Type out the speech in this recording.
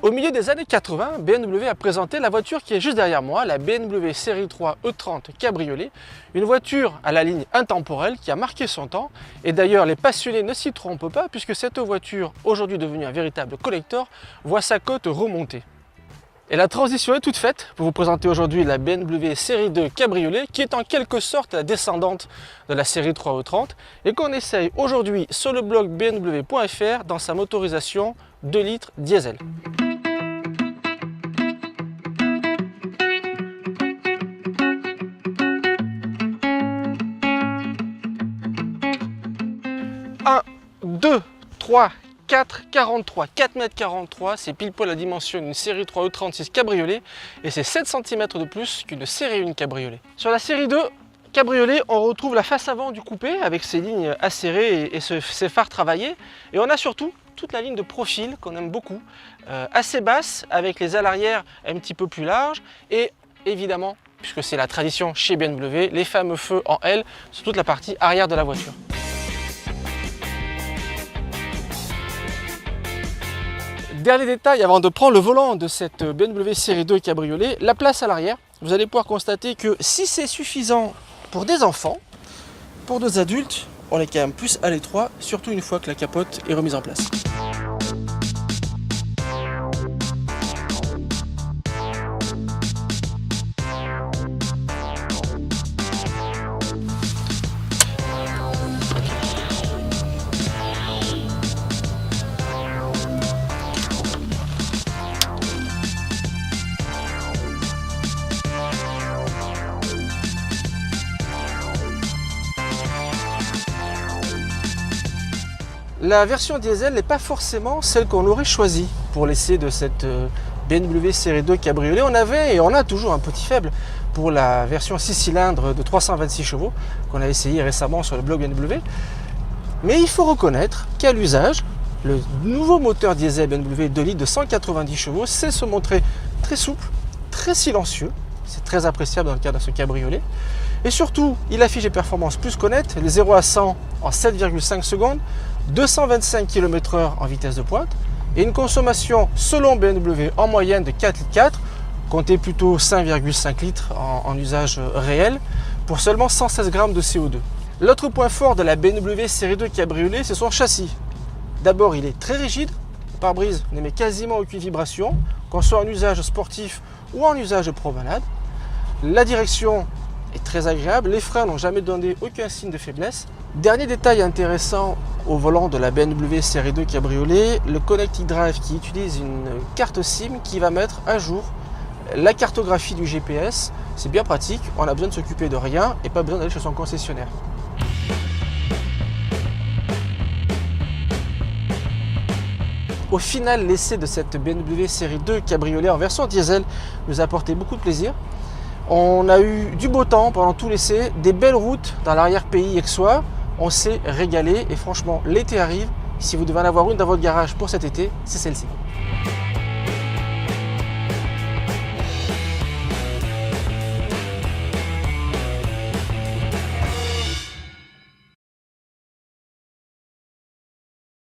Au milieu des années 80, BMW a présenté la voiture qui est juste derrière moi, la BMW Série 3 E30 Cabriolet, une voiture à la ligne intemporelle qui a marqué son temps. Et d'ailleurs, les passionnés ne s'y trompent pas puisque cette voiture, aujourd'hui devenue un véritable collector, voit sa cote remonter. Et la transition est toute faite pour vous présenter aujourd'hui la BMW Série 2 Cabriolet qui est en quelque sorte la descendante de la Série 3 E30 et qu'on essaye aujourd'hui sur le blog bmw.fr dans sa motorisation 2 litres diesel. Un, 2, 3, 4, 43, 4,43 m, c'est pile poil la dimension d'une série 3 E36 Cabriolet et c'est 7 cm de plus qu'une série 1 Cabriolet. Sur la série 2 Cabriolet, on retrouve la face avant du coupé avec ses lignes acérées et ses phares travaillés. Et on a surtout toute la ligne de profil qu'on aime beaucoup, assez basse avec les ailes arrière un petit peu plus larges et évidemment, puisque c'est la tradition chez BMW, les fameux feux en L sur toute la partie arrière de la voiture. Dernier détail avant de prendre le volant de cette BMW Série 2 Cabriolet, la place à l'arrière. Vous allez pouvoir constater que si c'est suffisant pour des enfants, pour deux adultes, on est quand même plus à l'étroit, surtout une fois que la capote est remise en place. La version diesel n'est pas forcément celle qu'on aurait choisie pour l'essai de cette BMW Série 2 Cabriolet. On avait et on a toujours un petit faible pour la version 6 cylindres de 326 chevaux qu'on a essayé récemment sur le blog BMW. Mais il faut reconnaître qu'à l'usage, le nouveau moteur diesel BMW 2 litres de 190 chevaux sait se montrer très souple, très silencieux. C'est très appréciable dans le cas de ce cabriolet. Et surtout, il affiche des performances plus qu'honnêtes, les 0 à 100 en 7,5 secondes, 225 km/h en vitesse de pointe et une consommation selon BMW en moyenne de 4,4 litres, comptez plutôt 5,5 litres en usage réel pour seulement 116 grammes de CO2. L'autre point fort de la BMW Série 2 Cabriolet, c'est son châssis. D'abord, il est très rigide, le pare-brise n'émet quasiment aucune vibration, qu'on soit en usage sportif ou en usage de promenade. La direction est très agréable, les freins n'ont jamais donné aucun signe de faiblesse. Dernier détail intéressant au volant de la BMW Série 2 Cabriolet, le Connected Drive qui utilise une carte SIM qui va mettre à jour la cartographie du GPS. C'est bien pratique, on a besoin de s'occuper de rien et pas besoin d'aller chez son concessionnaire. Au final, l'essai de cette BMW Série 2 Cabriolet en version diesel nous a apporté beaucoup de plaisir. On a eu du beau temps pendant tout l'essai, des belles routes dans l'arrière-pays aixois. On s'est régalé et franchement, l'été arrive. Si vous devez en avoir une dans votre garage pour cet été, c'est celle-ci.